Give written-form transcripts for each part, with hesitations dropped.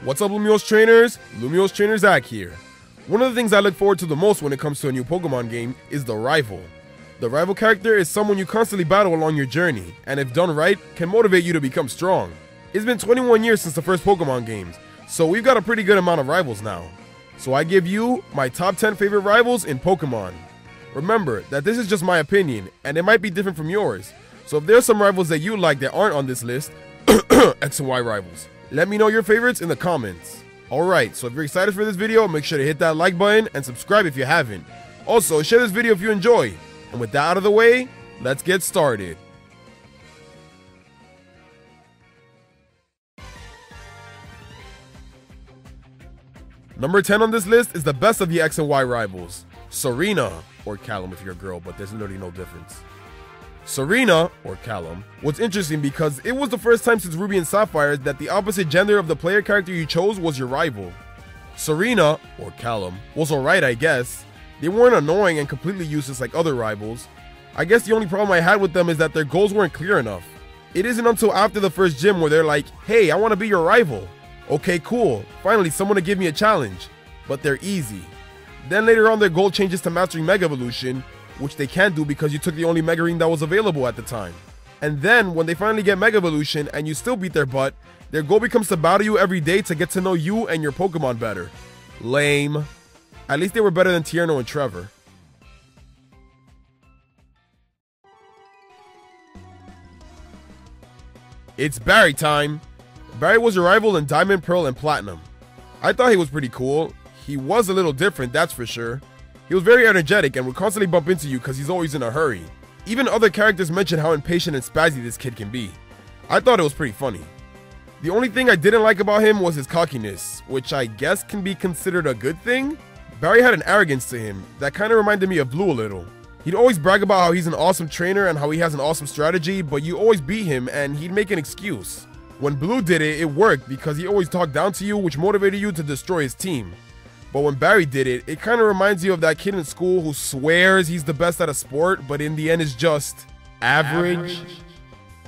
What's up, Lumio's trainers? Lumio's trainer Zach here. One of the things I look forward to the most when it comes to a new Pokemon game is the rival. The rival character is someone you constantly battle along your journey, and if done right, can motivate you to become strong. It's been 21 years since the first Pokemon games, so we've got a pretty good amount of rivals now. So I give you my top 10 favorite rivals in Pokemon. Remember that this is just my opinion, and it might be different from yours. So if there's some rivals that you like that aren't on this list, X and Y rivals, let me know your favorites in the comments. Alright, so if you're excited for this video, make sure to hit that like button and subscribe if you haven't. Also, share this video if you enjoy. And with that out of the way, let's get started. Number 10 on this list is the best of the X and Y rivals, Serena, or Callum if you're a girl, but there's literally no difference. Serena, or Callum, was interesting because it was the first time since Ruby and Sapphire that the opposite gender of the player character you chose was your rival. Serena, or Callum, was alright I guess. They weren't annoying and completely useless like other rivals. I guess the only problem I had with them is that their goals weren't clear enough. It isn't until after the first gym where they're like, hey, I want to be your rival. Okay, cool, finally someone to give me a challenge. But they're easy. Then later on their goal changes to mastering Mega Evolution, which they can't do because you took the only Mega Ring that was available at the time. And then, when they finally get Mega Evolution and you still beat their butt, their goal becomes to battle you every day to get to know you and your Pokemon better. Lame. At least they were better than Tierno and Trevor. It's Barry time! Barry was your rival in Diamond, Pearl, and Platinum. I thought he was pretty cool. He was a little different, that's for sure. He was very energetic and would constantly bump into you because he's always in a hurry. Even other characters mention how impatient and spazzy this kid can be. I thought it was pretty funny. The only thing I didn't like about him was his cockiness, which I guess can be considered a good thing. Barry had an arrogance to him that kind of reminded me of Blue a little. He'd always brag about how he's an awesome trainer and how he has an awesome strategy, but you always beat him and he'd make an excuse. When Blue did it, it worked because he always talked down to you, which motivated you to destroy his team. But when Barry did it, it kind of reminds you of that kid in school who swears he's the best at a sport, but in the end is just average.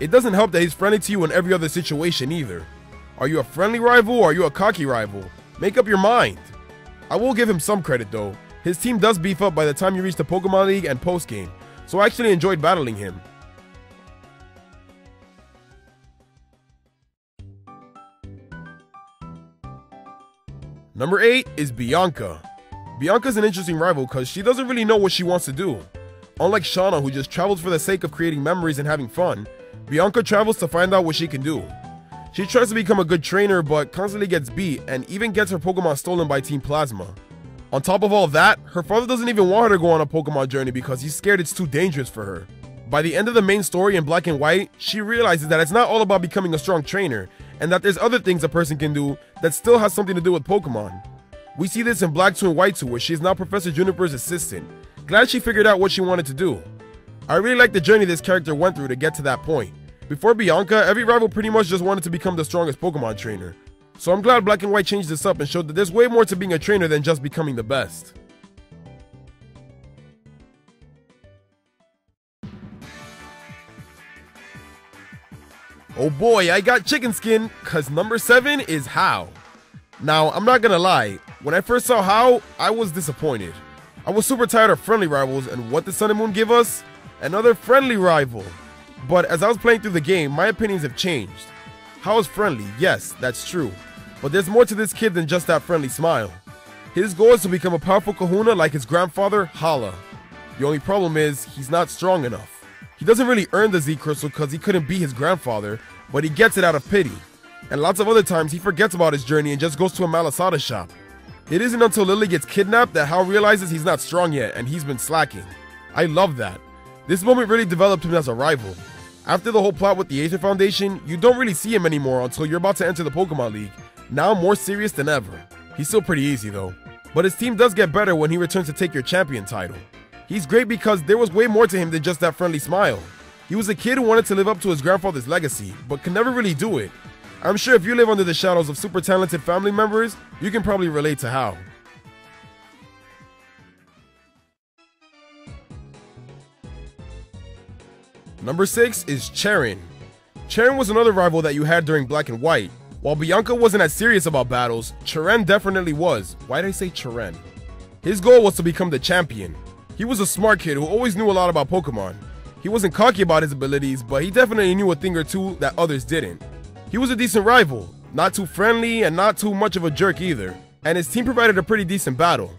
It doesn't help that he's friendly to you in every other situation either. Are you a friendly rival or are you a cocky rival? Make up your mind. I will give him some credit though. His team does beef up by the time you reach the Pokemon League and post-game, so I actually enjoyed battling him. Number 8 is Bianca. Bianca's an interesting rival because she doesn't really know what she wants to do. Unlike Shauna, who just travels for the sake of creating memories and having fun, Bianca travels to find out what she can do. She tries to become a good trainer but constantly gets beat and even gets her Pokemon stolen by Team Plasma. On top of all of that, her father doesn't even want her to go on a Pokemon journey because he's scared it's too dangerous for her. By the end of the main story in Black and White, she realizes that it's not all about becoming a strong trainer, and that there's other things a person can do that still has something to do with Pokemon. We see this in Black 2 and White 2, where she is now Professor Juniper's assistant. Glad she figured out what she wanted to do. I really like the journey this character went through to get to that point. Before Bianca, every rival pretty much just wanted to become the strongest Pokemon trainer. So I'm glad Black and White changed this up and showed that there's way more to being a trainer than just becoming the best. Oh boy, I got chicken skin, cause number 7 is Hugh. Now, I'm not gonna lie, when I first saw Hugh, I was disappointed. I was super tired of friendly rivals, and what did Sun and Moon give us? Another friendly rival. But as I was playing through the game, my opinions have changed. Hugh is friendly, yes, that's true. But there's more to this kid than just that friendly smile. His goal is to become a powerful kahuna like his grandfather, Hala. The only problem is, he's not strong enough. He doesn't really earn the Z Crystal because he couldn't be his grandfather, but he gets it out of pity. And lots of other times he forgets about his journey and just goes to a Malasada shop. It isn't until Lily gets kidnapped that Hal realizes he's not strong yet and he's been slacking. I love that. This moment really developed him as a rival. After the whole plot with the Aether Foundation, you don't really see him anymore until you're about to enter the Pokemon League, now more serious than ever. He's still pretty easy though. But his team does get better when he returns to take your champion title. He's great because there was way more to him than just that friendly smile. He was a kid who wanted to live up to his grandfather's legacy, but could never really do it. I'm sure if you live under the shadows of super talented family members, you can probably relate to Hugh. Number 6 is Charon. Charon was another rival that you had during Black and White. While Bianca wasn't as serious about battles, Charon definitely was. Why did I say Charon? His goal was to become the champion. He was a smart kid who always knew a lot about Pokemon. He wasn't cocky about his abilities, but he definitely knew a thing or two that others didn't. He was a decent rival, not too friendly and not too much of a jerk either, and his team provided a pretty decent battle.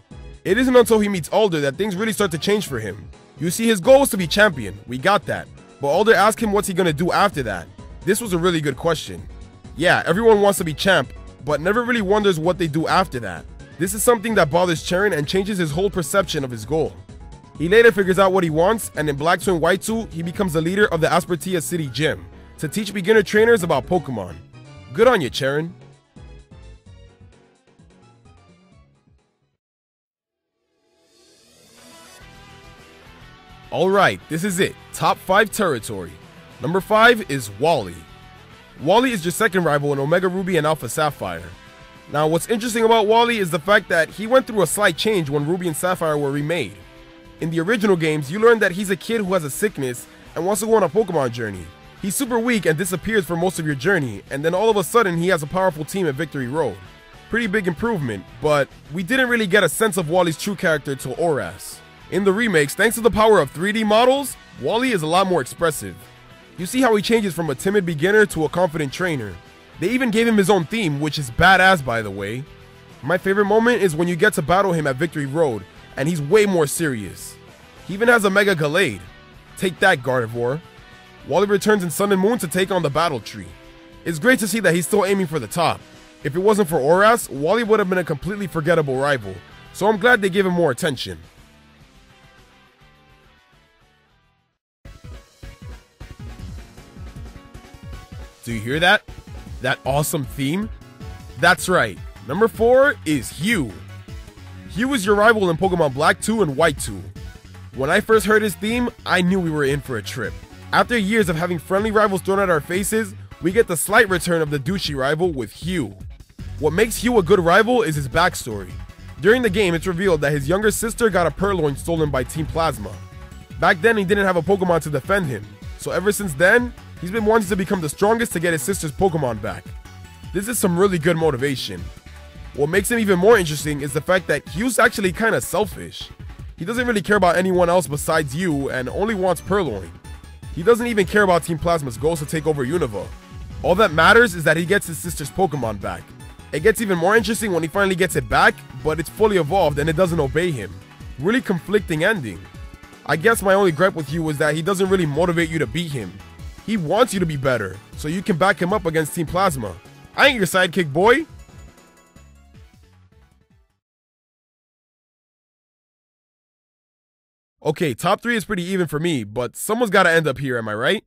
It isn't until he meets Alder that things really start to change for him. You see, his goal was to be champion, we got that, but Alder asked him what's he gonna do after that. This was a really good question. Yeah, everyone wants to be champ, but never really wonders what they do after that. This is something that bothers Charon and changes his whole perception of his goal. He later figures out what he wants, and in Black 2 and White 2, he becomes the leader of the Aspertia City Gym to teach beginner trainers about Pokemon. Good on you, Charon. Alright, this is it. Top 5 territory. Number 5 is Wally. Wally is your second rival in Omega Ruby and Alpha Sapphire. Now, what's interesting about Wally is the fact that he went through a slight change when Ruby and Sapphire were remade. In the original games, you learn that he's a kid who has a sickness and wants to go on a Pokemon journey. He's super weak and disappears for most of your journey, and then all of a sudden he has a powerful team at Victory Road. Pretty big improvement, but we didn't really get a sense of Wally's true character till Oras. In the remakes, thanks to the power of 3D models, Wally is a lot more expressive. You see how he changes from a timid beginner to a confident trainer. They even gave him his own theme, which is badass by the way. My favorite moment is when you get to battle him at Victory Road, and he's way more serious. He even has a Mega Gallade. Take that, Gardevoir. Wally returns in Sun and Moon to take on the Battle Tree. It's great to see that he's still aiming for the top. If it wasn't for Oras, Wally would have been a completely forgettable rival, so I'm glad they gave him more attention. Do you hear that? That awesome theme? That's right, number 4 is Hugh. Hugh is your rival in Pokemon Black 2 and White 2. When I first heard his theme, I knew we were in for a trip. After years of having friendly rivals thrown at our faces, we get the slight return of the douchey rival with Hugh. What makes Hugh a good rival is his backstory. During the game, it's revealed that his younger sister got a Purloin stolen by Team Plasma. Back then, he didn't have a Pokemon to defend him, so ever since then, he's been wanting to become the strongest to get his sister's Pokemon back. This is some really good motivation. What makes him even more interesting is the fact that Hugh's actually kinda selfish. He doesn't really care about anyone else besides you and only wants Purloin. He doesn't even care about Team Plasma's goals to take over Unova. All that matters is that he gets his sister's Pokemon back. It gets even more interesting when he finally gets it back, but it's fully evolved and it doesn't obey him. Really conflicting ending. I guess my only gripe with Hugh is that he doesn't really motivate you to beat him. He wants you to be better, so you can back him up against Team Plasma. I ain't your sidekick, boy. Okay, top 3 is pretty even for me, but someone's gotta end up here, am I right?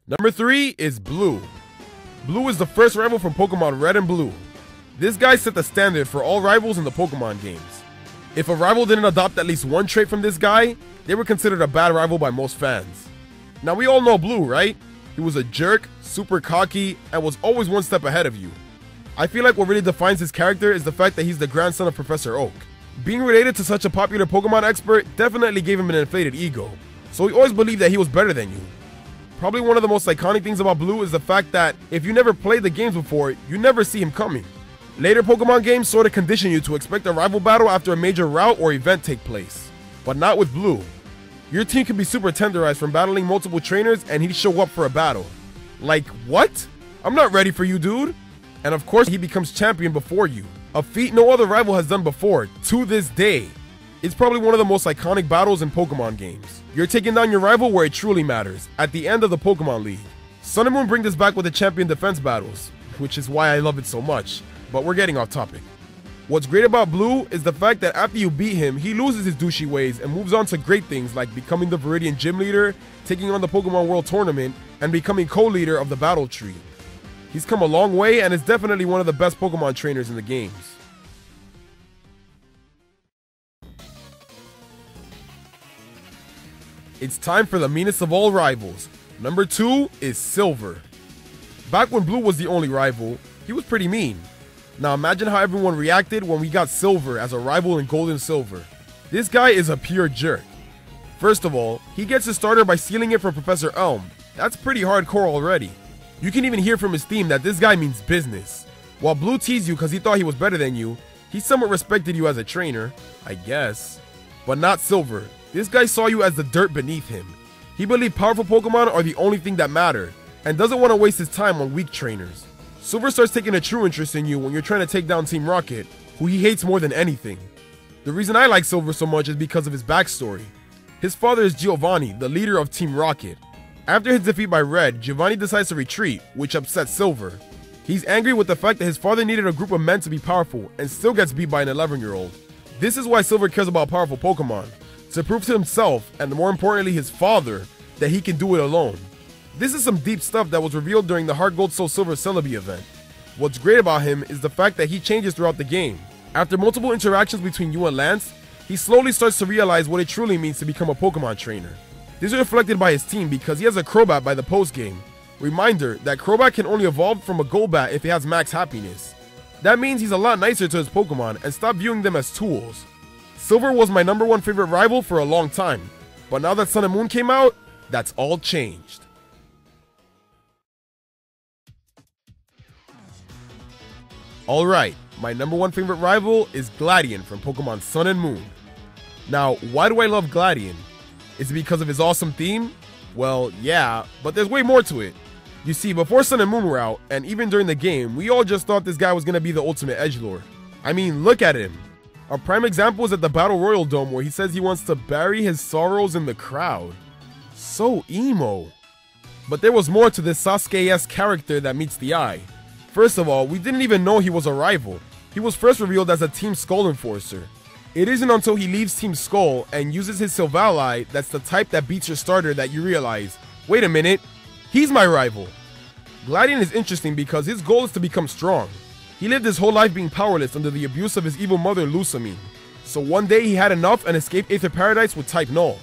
Number 3 is Blue. Blue is the first rival from Pokemon Red and Blue. This guy set the standard for all rivals in the Pokemon games. If a rival didn't adopt at least one trait from this guy, they were considered a bad rival by most fans. Now we all know Blue, right? He was a jerk, super cocky, and was always one step ahead of you. I feel like what really defines his character is the fact that he's the grandson of Professor Oak. Being related to such a popular Pokemon expert definitely gave him an inflated ego, so he always believed that he was better than you. Probably one of the most iconic things about Blue is the fact that if you never played the games before, you never see him coming. Later Pokemon games sort of condition you to expect a rival battle after a major route or event take place, but not with Blue. Your team can be super tenderized from battling multiple trainers and he'd show up for a battle. Like, what? I'm not ready for you, dude. And of course he becomes champion before you. A feat no other rival has done before, to this day. It's probably one of the most iconic battles in Pokemon games. You're taking down your rival where it truly matters, at the end of the Pokemon League. Sun and Moon bring this back with the champion defense battles, which is why I love it so much, but we're getting off topic. What's great about Blue is the fact that after you beat him, he loses his douchey ways and moves on to great things like becoming the Viridian Gym Leader, taking on the Pokemon World Tournament, and becoming co-leader of the Battle Tree. He's come a long way and is definitely one of the best Pokemon trainers in the games. It's time for the meanest of all rivals. Number 2 is Silver. Back when Blue was the only rival, he was pretty mean. Now imagine how everyone reacted when we got Silver as a rival in Gold and Silver. This guy is a pure jerk. First of all, he gets his starter by stealing it from Professor Elm. That's pretty hardcore already. You can even hear from his theme that this guy means business. While Blue teased you because he thought he was better than you, he somewhat respected you as a trainer, I guess. But not Silver. This guy saw you as the dirt beneath him. He believed powerful Pokemon are the only thing that matter, and doesn't want to waste his time on weak trainers. Silver starts taking a true interest in you when you're trying to take down Team Rocket, who he hates more than anything. The reason I like Silver so much is because of his backstory. His father is Giovanni, the leader of Team Rocket. After his defeat by Red, Giovanni decides to retreat, which upsets Silver. He's angry with the fact that his father needed a group of men to be powerful and still gets beat by an 11-year-old. This is why Silver cares about powerful Pokemon, to prove to himself, and more importantly his father, that he can do it alone. This is some deep stuff that was revealed during the Heart Gold Soul Silver Celebi event. What's great about him is the fact that he changes throughout the game. After multiple interactions between you and Lance, he slowly starts to realize what it truly means to become a Pokemon trainer. This is reflected by his team because he has a Crobat by the post-game. Reminder that Crobat can only evolve from a Golbat if it has max happiness. That means he's a lot nicer to his Pokemon and stop viewing them as tools. Silver was my #1 favorite rival for a long time, but now that Sun and Moon came out, that's all changed. Alright, my #1 favorite rival is Gladion from Pokemon Sun and Moon. Now, why do I love Gladion? Is it because of his awesome theme? Well, yeah, but there's way more to it. You see, before Sun and Moon were out, and even during the game, we all just thought this guy was gonna be the ultimate edgelord. I mean, look at him. A prime example is at the Battle Royal Dome where he says he wants to bury his sorrows in the crowd. So emo. But there was more to this Sasuke-esque character that meets the eye. First of all, we didn't even know he was a rival. He was first revealed as a Team Skull enforcer. It isn't until he leaves Team Skull and uses his Silvally that's the type that beats your starter that you realize, wait a minute, he's my rival. Gladion is interesting because his goal is to become strong. He lived his whole life being powerless under the abuse of his evil mother Lusamine. So one day he had enough and escaped Aether Paradise with Type Null.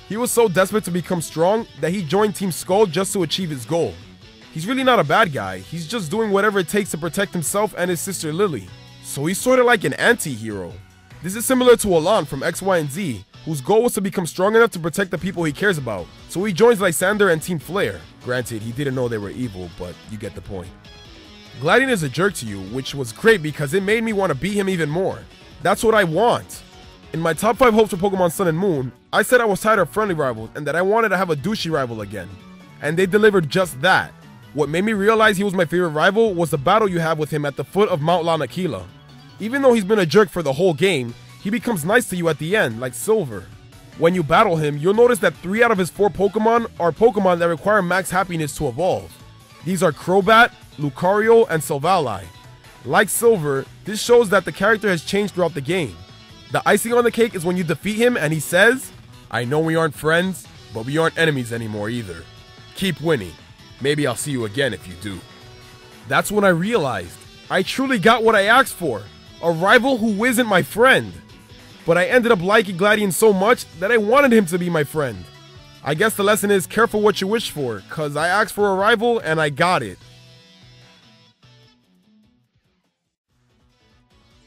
He was so desperate to become strong that he joined Team Skull just to achieve his goal. He's really not a bad guy, he's just doing whatever it takes to protect himself and his sister Lily. So he's sorta like an anti-hero. This is similar to Alon from X, Y, and Z, whose goal was to become strong enough to protect the people he cares about. So he joins Lysander and Team Flare. Granted, he didn't know they were evil, but you get the point. Gladion is a jerk to you, which was great because it made me want to beat him even more. That's what I want. In my top 5 hopes for Pokemon Sun and Moon, I said I was tired of friendly rivals and that I wanted to have a douchey rival again. And they delivered just that. What made me realize he was my favorite rival was the battle you have with him at the foot of Mount Lanakila. Even though he's been a jerk for the whole game, he becomes nice to you at the end, like Silver. When you battle him, you'll notice that 3 out of his 4 Pokemon are Pokemon that require max happiness to evolve. These are Crobat, Lucario, and Silvally. Like Silver, this shows that the character has changed throughout the game. The icing on the cake is when you defeat him and he says, I know we aren't friends, but we aren't enemies anymore either. Keep winning. Maybe I'll see you again if you do. That's when I realized I truly got what I asked for. A rival who isn't my friend. But I ended up liking Gladion so much that I wanted him to be my friend. I guess the lesson is careful what you wish for, cause I asked for a rival and I got it.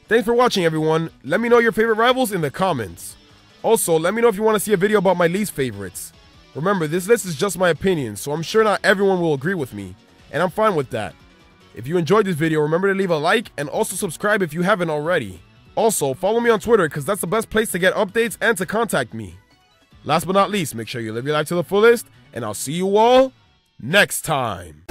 Thanks for watching everyone. Let me know your favorite rivals in the comments. Also, let me know if you want to see a video about my least favorites. Remember, this list is just my opinion, so I'm sure not everyone will agree with me, and I'm fine with that. If you enjoyed this video, remember to leave a like and also subscribe if you haven't already. Also, follow me on Twitter because that's the best place to get updates and to contact me. Last but not least, make sure you live your life to the fullest, and I'll see you all next time.